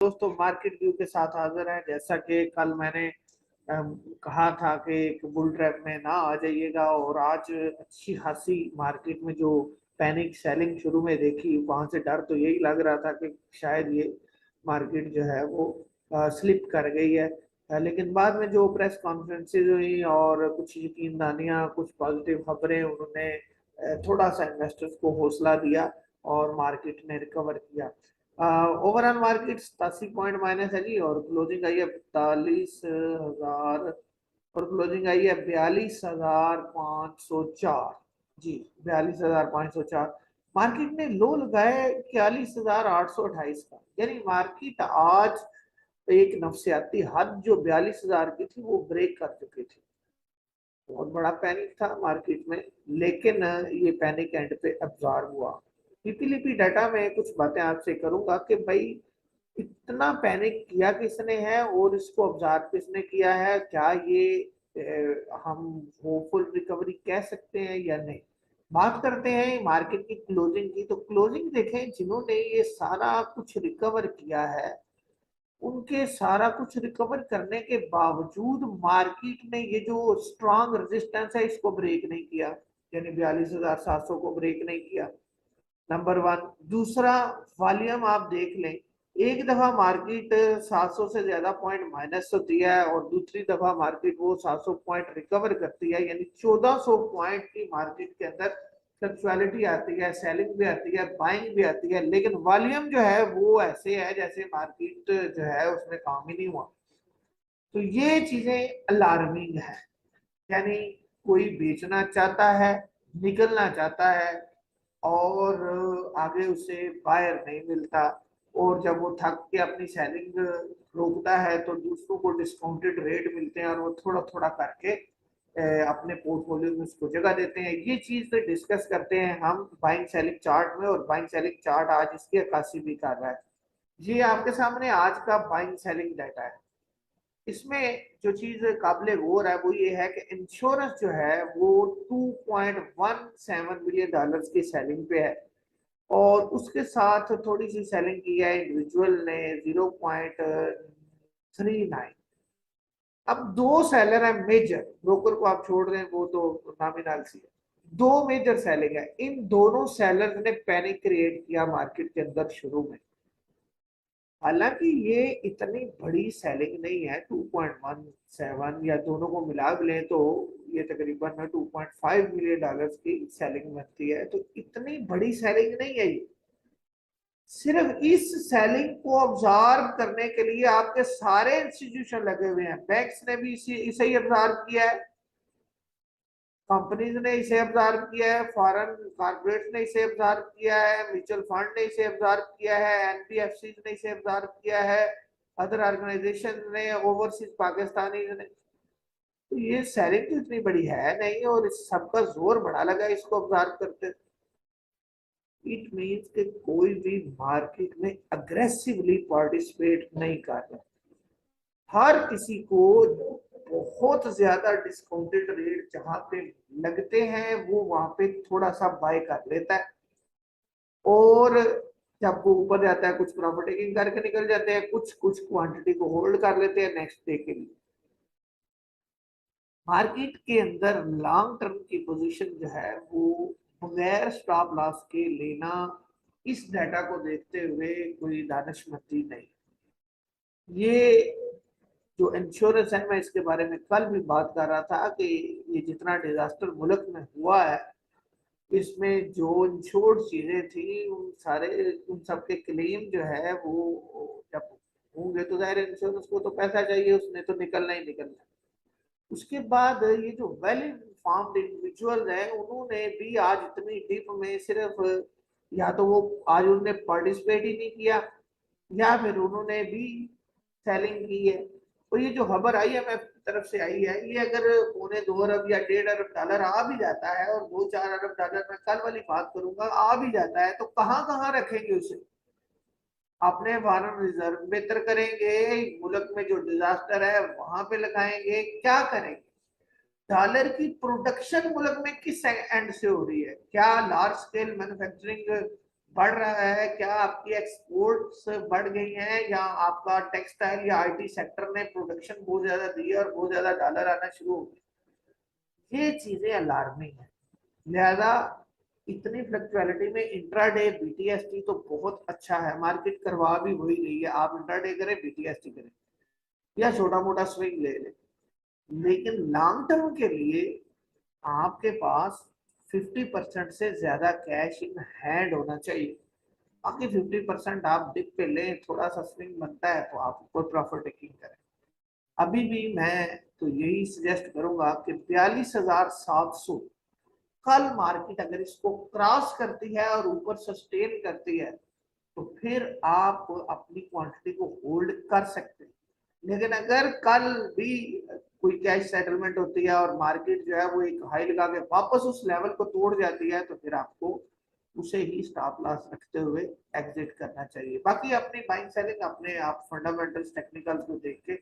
दोस्तों market view के साथ हाजिर हैं। जैसा कि कल मैंने कहा था कि एक बुल ट्रैप में ना आ जाइएगा, और आज अच्छी खासी मार्केट में जो पैनिक सेलिंग शुरू में देखी, वहां से डर तो यही लग रहा था कि शायद ये मार्केट जो है वो स्लिप कर गई है। लेकिन बाद में जो प्रेस कॉन्फ्रेंसेज हुई और कुछ यकीन दहानियां, कुछ पॉजिटिव खबरें, उन्होंने थोड़ा सा इन्वेस्टर्स को हौसला दिया और मार्केट ने रिकवर किया। ओवरऑल मार्केट 87 पॉइंट माइनस है जी, और क्लोजिंग आई है 42,000, और क्लोजिंग आई है 42,504 जी, 42,504। मार्केट ने लो लगाया 41,828 का, यानी मार्केट आज एक नफसियाती हद जो 42,000 की थी वो ब्रेक कर चुकी थी। बहुत बड़ा पैनिक था मार्केट में, लेकिन ये पैनिक एंड पे अब्जॉर्ब हुआ। पीपीलीपी डाटा में कुछ बातें आपसे करूंगा कि भाई इतना पैनिक किया किसने है और इसको ऑब्जर्व किसने किया है, क्या ये हम होपफुल रिकवरी कह सकते हैं या नहीं। बात करते हैं मार्केट की क्लोजिंग की, तो क्लोजिंग देखें, जिन्होंने ये सारा कुछ रिकवर किया है उनके सारा कुछ रिकवर करने के बावजूद मार्केट ने ये जो स्ट्रॉन्ग रेजिस्टेंस है इसको ब्रेक नहीं किया, यानी 42,700 को ब्रेक नहीं किया। Number one. दूसरा, वॉल्यूम आप देख लें, एक दफा मार्केट 700 से ज्यादा पॉइंट माइनस होती है और दूसरी दफा मार्केट वो 700 पॉइंट रिकवर करती है, यानी 1400 पॉइंट की मार्केट के अंदर फ्लक्चुअलिटी आती है, सेलिंग भी आती है, बाइंग भी आती है, लेकिन वॉल्यूम जो है वो ऐसे है जैसे मार्केट जो है उसमें काम ही नहीं हुआ। तो ये चीजें अलार्मिंग है, यानी कोई बेचना चाहता है, निकलना चाहता है, और आगे उसे बायर नहीं मिलता, और जब वो थक के अपनी सेलिंग रोकता है तो दूसरों को डिस्काउंटेड रेट मिलते हैं और वो थोड़ा थोड़ा करके अपने पोर्टफोलियो में उसको जगह देते हैं। ये चीज डिस्कस करते हैं हम बाइंग सेलिंग चार्ट में, और बाइंग सेलिंग चार्ट आज इसकी अक्कासी भी कर रहा है। ये आपके सामने आज का बाइंग सेलिंग डाटा है। इसमें जो चीज काबिल गौर है वो ये है कि इंश्योरेंस जो है वो 2.17 बिलियन डॉलर्स की सेलिंग पे है, और उसके साथ थोड़ी सी सेलिंग की है इंडिविजुअल ने 0.39। अब दो सेलर है मेजर, ब्रोकर को आप छोड़ दें वो तो नॉमिनल सी है, दो मेजर सेलिंग है। इन दोनों सेलर ने पैनिक क्रिएट किया मार्केट के अंदर शुरू में। हालांकि ये इतनी बड़ी सेलिंग नहीं है, 2.17, या दोनों को मिला भी लें तो ये तकरीबन 2.5 मिलियन डॉलर्स की सेलिंग बनती है, तो इतनी बड़ी सेलिंग नहीं है ये। सिर्फ इस सेलिंग को ऑब्जर्व करने के लिए आपके सारे इंस्टीट्यूशन लगे हुए हैं। बैंक्स ने भी इसे ही ऑब्जर्व किया है, कंपनीज ने इसे ऑब्जर्व किया है, फॉरेन कॉर्पोरेट्स ने इसे ऑब्जर्व किया है, म्यूचुअल फंड ने इसे ऑब्जर्व किया है, एनबीएफसी ने इसे ऑब्जर्व किया है, अदर ऑर्गेनाइजेशन ने, ओवरसीज पाकिस्तानी ने। तो ये सेलिंग तो इतनी बड़ी है नहीं, और इस सबका जोर बड़ा लगा इसको ऑब्जर्व करते। इट मीन्स कि कोई भी मार्केट में अग्रेसिवली पार्टिसिपेट नहीं कर रहा, हर किसी को बहुत ज्यादा डिस्काउंटेड रेट जहां पे लगते हैं वो वहां पे थोड़ा सा बाय कर लेता है, और जब वो ऊपर जाता है कुछ प्रॉफिट टेकिंग करके निकल जाते हैं, कुछ कुछ क्वांटिटी को होल्ड कर लेते हैं नेक्स्ट डे के लिए। मार्केट के अंदर लॉन्ग टर्म की पोजीशन जो है वो बगैर स्टॉप लॉस के लेना इस डाटा को देखते हुए कोई दानिशमंदी नहीं। ये जो इंश्योरेंस है, मैं इसके बारे में कल भी बात कर रहा था कि ये जितना डिजास्टर मुल्क में हुआ है, इसमें जो इंश्योर्ड चीजें थी उन सब के क्लेम जो है वो जब होंगे तो जाहिर इंश्योरेंस को तो पैसा चाहिए, उसने तो निकलना ही निकलना। उसके बाद ये जो वेल इन्फॉर्म्ड इंडिविजुअल है उन्होंने भी आज इतनी डीप में सिर्फ, या तो वो आज उन्होंने पार्टिसिपेट ही नहीं किया, या फिर उन्होंने भी सेलिंग की है। तो ये जो खबर आई है मेरी तरफ से आई है, ये अगर पौने 2 अरब या 1.5 अरब डॉलर आ भी जाता है, और 2-4 अरब डॉलर मैं कल वाली बात करूंगा आ भी जाता है, तो कहाँ कहाँ रखेंगे उसे? अपने फॉरेन रिजर्व बेहतर करेंगे, मुल्क में जो डिजास्टर है वहां पे लगाएंगे, क्या करेंगे? डॉलर की प्रोडक्शन मुल्क में किस एंड से हो रही है? क्या लार्ज स्केल मैन्युफैक्चरिंग बढ़ रहा है, क्या आपकी एक्सपोर्ट्स बढ़ गई हैं, या आपका टेक्सटाइल या आईटी सेक्टर ने प्रोडक्शन बहुत ज्यादा दी है और बहुत ज्यादा डॉलर आना शुरू हो गए, ये चीजें अलार्मिंग है। लिहाजा इतनी फ्लक्चुअलिटी में इंट्राडे बीटीएसटी तो बहुत अच्छा है, मार्केट करवा भी वही रही है, आप इंट्राडे करें बीटीएसटी करें या छोटा मोटा स्विंग ले लें, लेकिन लॉन्ग टर्म के लिए आपके पास 50% से ज्यादा कैश इन हैंड होना चाहिए। बाकी 50% आप डिप पे लें, थोड़ा सा स्विंग बनता है तो आप ऊपर प्रॉफिट टेकिंग करें। अभी भी मैं तो यही सजेस्ट करूंगा कि 42,700 कल मार्केट अगर इसको क्रॉस करती है और ऊपर सस्टेन करती है तो फिर आप अपनी क्वांटिटी को होल्ड कर सकते हैं। लेकिन अगर कल भी कोई कैश सेटलमेंट होती है और मार्केट जो है वो एक हाई लगा के वापस उस लेवल को तोड़ जाती है तो फिर आपको उसे ही स्टॉप लॉस रखते हुए एग्जिट करना चाहिए। बाकी अपनी बाइंग सेलिंग अपने आप फंडामेंटल्स टेक्निकल्स को देख के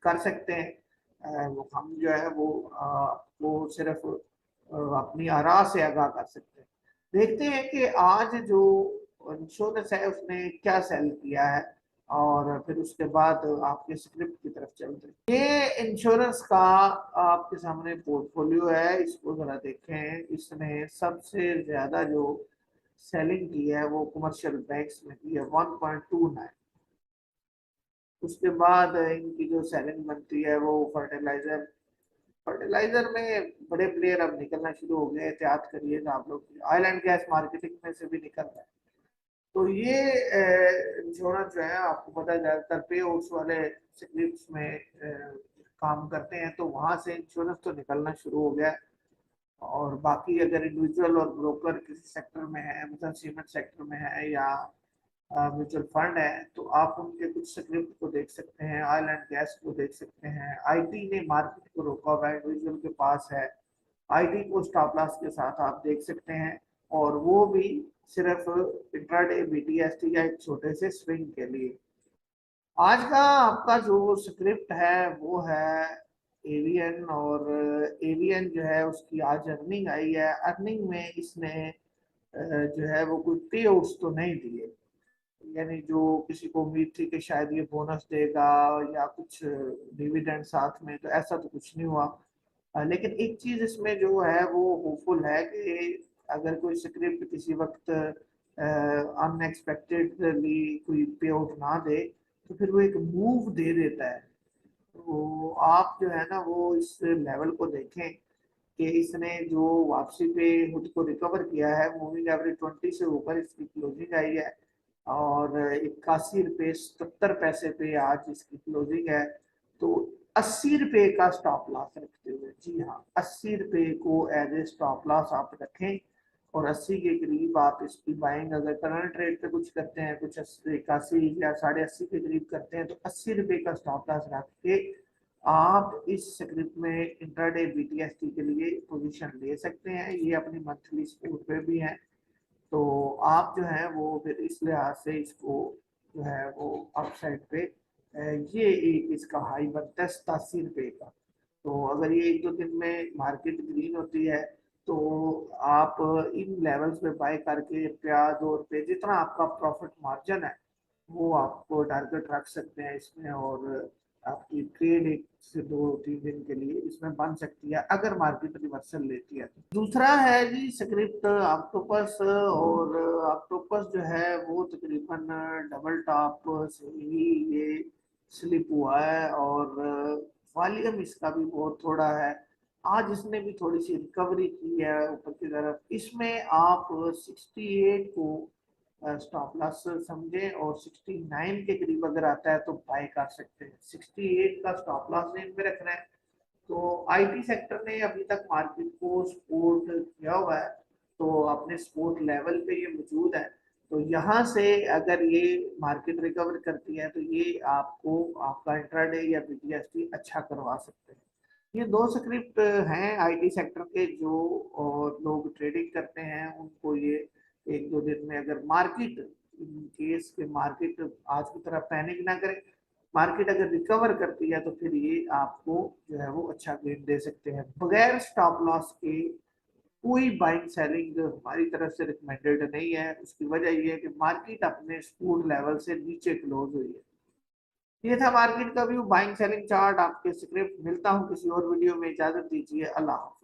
कर सकते हैं। हम जो है वो सिर्फ अपनी आरा से आगाह कर सकते हैं। देखते हैं कि आज जो इंश्योरेंस है उसने क्या सेल किया है और फिर उसके बाद आपके स्क्रिप्ट की तरफ चलते हैं। ये इंश्योरेंस का आपके सामने पोर्टफोलियो है, इसको जरा देखें। इसने सबसे ज्यादा जो सेलिंग की है वो कमर्शियल बैंक्स में की है 1.29। उसके बाद इनकी जो सेलिंग बनती है वो फर्टिलाइजर, फर्टिलाइजर में बड़े प्लेयर अब निकलना शुरू हो गए, एहतियात करिएगा आप लोग। ऑयल एंड गैस मार्केटिंग में से भी निकल रहा है। तो ये इंश्योरेंस जो है आपको पता है ज्यादातर पे आउट्स वाले स्क्रिप्ट्स में काम करते हैं, तो वहां से इंश्योरेंस तो निकलना शुरू हो गया है। और बाकी अगर इंडिविजुअल और ब्रोकर किसी सेक्टर में है, मतलब सीमेंट सेक्टर में है या म्यूचुअल फंड है, तो आप उनके कुछ स्क्रिप्ट को देख सकते हैं, ऑयल एंड गैस को देख सकते हैं। आईटी ने मार्केट को रोका हुआ है, इंडिविजुअल के पास है, आईटी को स्टॉप लॉस के साथ आप देख सकते हैं, और वो भी सिर्फ इंट्राडे बीटीएसटी या एक छोटे से स्विंग के लिए। आज का आपका जो स्क्रिप्ट है वो है एवीएन, और एवीएन जो है उसकी आज अर्निंग आई है। अर्निंग में इसने जो है वो कोई पे आउट्स तो नहीं दिए, यानी जो किसी को उम्मीद थी कि शायद ये बोनस देगा या कुछ डिविडेंड साथ में, तो ऐसा तो कुछ नहीं हुआ। लेकिन एक चीज इसमें जो है वो होपफुल है कि अगर कोई स्क्रिप्ट किसी वक्त अनएक्सपेक्टेडली कोई पे आउट ना दे तो फिर वो एक मूव दे देता है। तो आप जो है ना वो इस लेवल को देखें कि इसने जो वापसी पे खुद को रिकवर किया है, मूविंग एवरेज 20 से ऊपर इसकी क्लोजिंग आई है, और 81 रुपये 77 पैसे पे आज इसकी क्लोजिंग है। तो 80 रुपये का स्टॉप लॉस रखते हुए, जी हाँ, 80 रुपये को एज ए स्टॉप लॉस आप रखें, और 80 के करीब आप इसकी बाइंग अगर करंट रेट पे कुछ करते हैं, कुछ 81 या 80.5 के करीब करते हैं, तो 80 रुपये का स्टॉप लॉस रख के आप इस स्क्रिप्ट में इंट्राडे बीटीएसटी के लिए पोजीशन ले सकते हैं। ये अपनी मंथली सपोर्ट पे भी है, तो आप जो है वो फिर इस लिहाज से इसको जो है वो अपसाइड पे ये एक इसका हाई बनता है 87 रुपये का। तो अगर ये एक दो दिन में मार्केट ग्रीन होती है तो आप इन लेवल्स पे बाय करके रुपया 2 रुपये जितना आपका प्रॉफिट मार्जिन है वो आपको टारगेट रख सकते हैं इसमें, और आपकी ट्रेड 1 से 2 3 दिन के लिए इसमें बन सकती है अगर मार्केट रिवर्सल लेती है। दूसरा है जी स्क्रिप्ट ऑक्टोपस, और ऑक्टोपस जो है वो तकरीबन डबल टॉप से ही ये स्लिप हुआ है, और वॉल्यूम इसका भी बहुत थोड़ा है। आज इसने भी थोड़ी सी रिकवरी की है ऊपर की तरफ। इसमें आप 68 को स्टॉप लॉस समझे, और 69 के करीब अगर आता है तो बाय कर सकते हैं। 68 का स्टॉप लॉस रेंज में रखना है। तो आईटी सेक्टर ने अभी तक मार्केट को सपोर्ट किया हुआ है, तो अपने सपोर्ट लेवल पे ये मौजूद है। तो यहाँ से अगर ये मार्केट रिकवर करती है तो ये आपको आपका इंट्राडे या बीटीएसटी अच्छा करवा सकते हैं। ये दो स्क्रिप्ट हैं आईटी सेक्टर के जो और लोग ट्रेडिंग करते हैं, उनको ये एक दो दिन में अगर मार्केट, इन केस के मार्केट आज की तरह पैनिक ना करे, मार्केट अगर रिकवर करती है तो फिर ये आपको जो है वो अच्छा गेन दे सकते हैं बगैर स्टॉप लॉस के। कोई बाइंग सेलिंग हमारी तरफ से रिकमेंडेड नहीं है। उसकी वजह यह है कि मार्केट अपने सपोर्ट लेवल से नीचे क्लोज हुई है। ये था मार्केट का व्यू, बाइंग सेलिंग चार्ट, आपके स्क्रिप्ट। मिलता हूँ किसी और वीडियो में, इजाजत दीजिए, अल्लाह हाफ़िज़।